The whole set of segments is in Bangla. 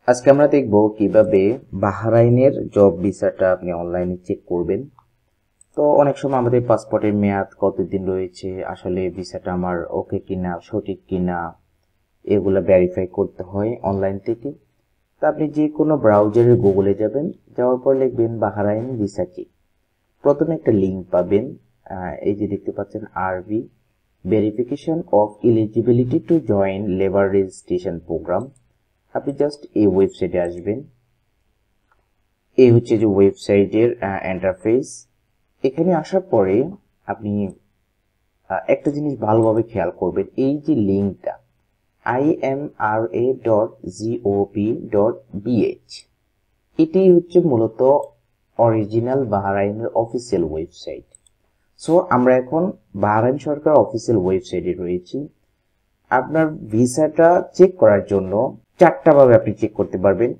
আজকে আমরা দেখব কিভাবে বাহরাইনের জব ভিসাটা আপনি অনলাইনে চেক করবেন। তো অনেক সময় আমাদের পাসপোর্টের মেয়াদ কতদিন রয়েছে, আসলে ভিসাটা আমার ওকে কিনা, সঠিক কিনা, এগুলো ভেরিফাই করতে হয় অনলাইন থেকে। তো আপনি যে কোনো ব্রাউজারে গুগলে যাবেন, যাওয়ার পর লিখবেন বাহরাইন ভিসা চেক। প্রথমে একটা লিঙ্ক পাবেন, এই যে দেখতে পাচ্ছেন আরবি, verification of eligibility to join labour registration program. আপনি জাস্ট এই ওয়েবসাইটে আসবেন। এই হচ্ছে যে ওয়েবসাইটের ইন্টারফেস। এখানে আসার পরে আপনি একটা জিনিস ভালোভাবে খেয়াল করবেন, এই যে লিঙ্কটা imra.gov.bh, এটাই হচ্ছে মূলত অরিজিনাল বাহরাইনের অফিসিয়াল ওয়েবসাইট। সো আমরা এখন বাহরাইন সরকার অফিসিয়াল ওয়েবসাইটে রয়েছি। আপনার ভিসাটা চেক করার জন্য চারটা ভাবে আপনি চেক করতে পারবেন।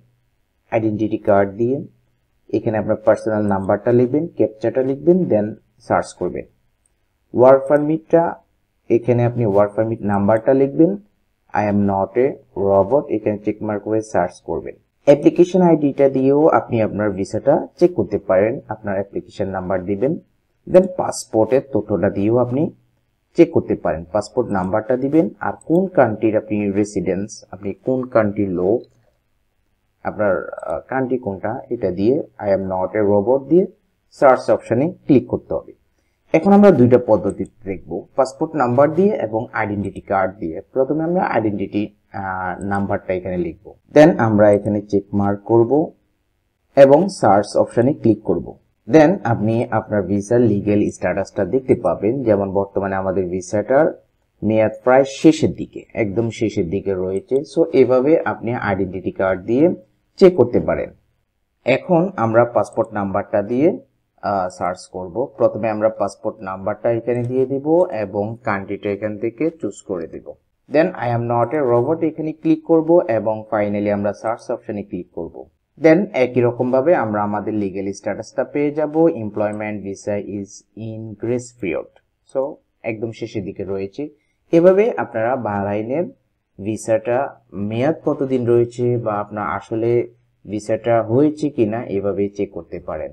আইডেন্টিটি কার্ড দিয়ে এখানে আপনার পার্সোনাল নাম্বারটা লিখবেন, ক্যাপচাটা লিখবেন, দেন সার্চ করবেন। ওয়ার্ক পারমিটটা, এখানে আপনি ওয়ার্ক পারমিট নাম্বারটা লিখবেন, I am not a robot, এখানে চেক মার্ক করে সার্চ করবেন। অ্যাপ্লিকেশন আইডিটা দিয়েও আপনি আপনার ভিসাটা চেক করতে পারেন, আপনার অ্যাপ্লিকেশন নাম্বার দিবেন। দেন পাসপোর্টের তথ্যটা দিয়েও আপনি চেক করতে পারেন, পাসপোর্ট নাম্বারটা দিবেন, আর কোন কান্ট্রির আপনি রেসিডেন্স, আপনি কোন কান্ট্রির লোক, আপনার কান্ট্রি কোনটা, এটা দিয়ে I am not a robot দিয়ে সার্চ অপশনে ক্লিক করতে হবে। এখন আমরা দুইটা পদ্ধতি দেখব, পাসপোর্ট নাম্বার দিয়ে এবং আইডেন্টিটি কার্ড দিয়ে। প্রথমে আমরা আইডেন্টিটি নাম্বারটা এখানে লিখব, দেন আমরা এখানে চেক মার্ক করব এবং সার্চ অপশনে ক্লিক করব। দেন আপনি আপনার ভিসার লিগ্যাল স্ট্যাটাসটা দেখতে পাবেন। যেমন বর্তমানে আমাদের ভিসাটার মেয়াদ প্রায় শেষের দিকে, একদম শেষের দিকে রয়েছে। সো এভাবে আপনি আইডেন্টিটি কার্ড দিয়ে চেক করতে পারেন। এখন আমরা পাসপোর্ট নাম্বারটা দিয়ে সার্চ করব। প্রথমে আমরা পাসপোর্ট নাম্বারটা এখানে দিয়ে দিব এবং কান্ট্রিটা এখান থেকে চুজ করে দেব। Then I am not a robot এখানে ক্লিক করব এবং ফাইনালি আমরা সার্চ অপশনে ক্লিক করব। দেন একই রকম ভাবে আমরা আমাদের লিগ্যাল স্ট্যাটাসটা পেয়ে যাব, employment visa is in grace period. So একদম শেষের দিকে রয়েছে। এভাবে আপনারা বাহরাইনের ভিসাটা মেয়াদ কতদিন রয়েছে বা আপনার আসলে ভিসাটা হয়েছে কিনা এভাবে চেক করতে পারেন।